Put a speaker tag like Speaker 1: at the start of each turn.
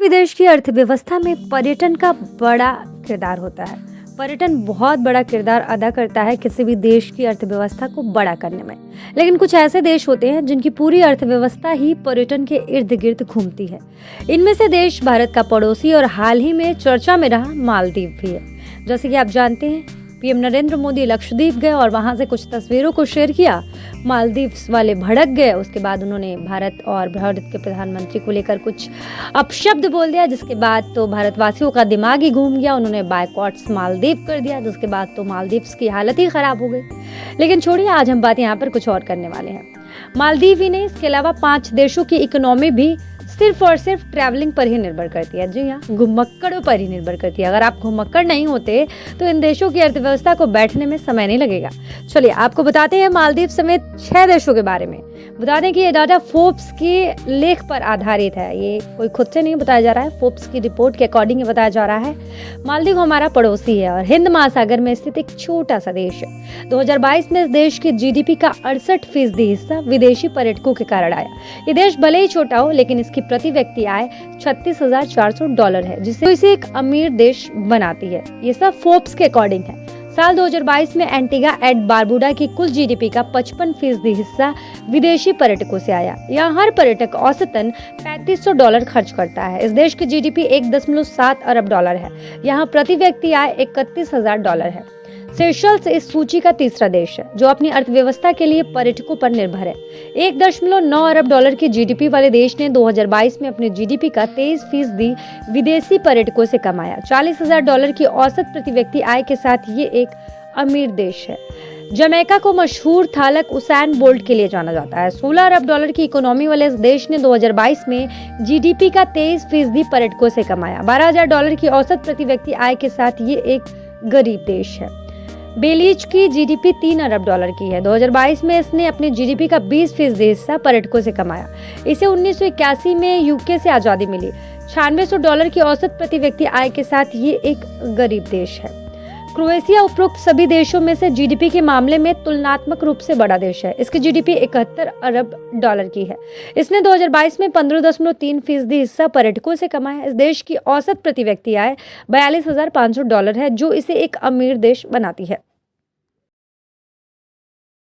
Speaker 1: भी देश की अर्थव्यवस्था में पर्यटन का बड़ा किरदार होता है। पर्यटन बहुत बड़ा किरदार अदा करता है किसी भी देश की अर्थव्यवस्था को बड़ा करने में। लेकिन कुछ ऐसे देश होते हैं जिनकी पूरी अर्थव्यवस्था ही पर्यटन के इर्द गिर्द घूमती है। इनमें से देश भारत का पड़ोसी और हाल ही में चर्चा में रहा मालदीव भी है। जैसे कि आप जानते हैं, पीएम नरेंद्र मोदी लक्षद्वीप गए और वहां से कुछ तस्वीरों को शेयर किया। मालदीव्स वाले भड़क गए। उसके बाद उन्होंने भारत और भारत के प्रधानमंत्री को लेकर कुछ अपशब्द बोल दिया, जिसके बाद तो भारतवासियों का दिमाग ही घूम गया। उन्होंने बायकॉट्स मालदीव कर दिया, जिसके बाद तो मालदीव्स की हालत ही खराब हो गई। लेकिन छोड़िए, आज हम बात यहाँ पर कुछ और करने वाले हैं। मालदीव ही नहीं, इसके अलावा 5 देशों की इकोनॉमी भी सिर्फ और सिर्फ ट्रैवलिंग पर ही निर्भर करती है। जी हाँ, घुमक्कड़ों पर ही निर्भर करती है। अगर आप घुमक्कड़ नहीं होते तो इन देशों की अर्थव्यवस्था को बैठने में समय नहीं लगेगा। चलिए आपको बताते हैं मालदीव समेत 6 देशों के बारे में। बता दें कि ये डाटा फोर्ब्स के लेख पर आधारित है। ये कोई खुद से नहीं बताया जा रहा है, फोर्ब्स की रिपोर्ट के अकॉर्डिंग बताया जा रहा है। मालदीव हमारा पड़ोसी है और हिंद महासागर में स्थित एक छोटा सा देश है। 2022 में इस देश की जीडीपी का 68% हिस्सा विदेशी पर्यटकों के कारण आया। ये देश भले ही छोटा हो, लेकिन इसकी प्रति व्यक्ति आय $36,400 है, जिसे इसे एक अमीर देश बनाती है। ये सब फोर्ब्स के अकॉर्डिंग है। साल 2022 में एंटीगा एंड बारबुडा की कुल जीडीपी का 55% हिस्सा विदेशी पर्यटकों से आया। यहाँ हर पर्यटक औसतन $3500 खर्च करता है। इस देश की जीडीपी $1.7 अरब है। यहाँ प्रति व्यक्ति आय $31,000 है। सेशल्स इस सूची का तीसरा देश है जो अपनी अर्थव्यवस्था के लिए पर्यटकों पर निर्भर है। $1.9 अरब की जीडीपी वाले देश ने 2022 में अपने जीडीपी का 23% विदेशी पर्यटकों से कमाया। $40,000 की औसत प्रति व्यक्ति आय के साथ ये एक अमीर देश है। जमैका को मशहूर थालक उसैन बोल्ट के लिए जाना जाता है। $16 अरब की इकोनॉमी वाले इस देश ने 2022 में जीडीपी का 23% पर्यटकों से कमाया। $12,000 की औसत प्रति व्यक्ति आय के साथ ये एक गरीब देश है। बेलीज की जीडीपी $3 अरब की है। 2022 में इसने अपने जीडीपी का 20% हिस्सा पर्यटकों से कमाया। इसे 1981 में यूके से आज़ादी मिली। $9600 की औसत प्रति व्यक्ति आय के साथ ये एक गरीब देश है। क्रोएशिया उपरोक्त सभी देशों में से जीडीपी के मामले में तुलनात्मक रूप से बड़ा देश है। इसकी जीडीपी $71 अरब की है। इसने 2022 में 15.3% हिस्सा पर्यटकों से कमाया। इस देश की औसत प्रति व्यक्ति आय $42,500 है, जो इसे एक अमीर देश बनाती है।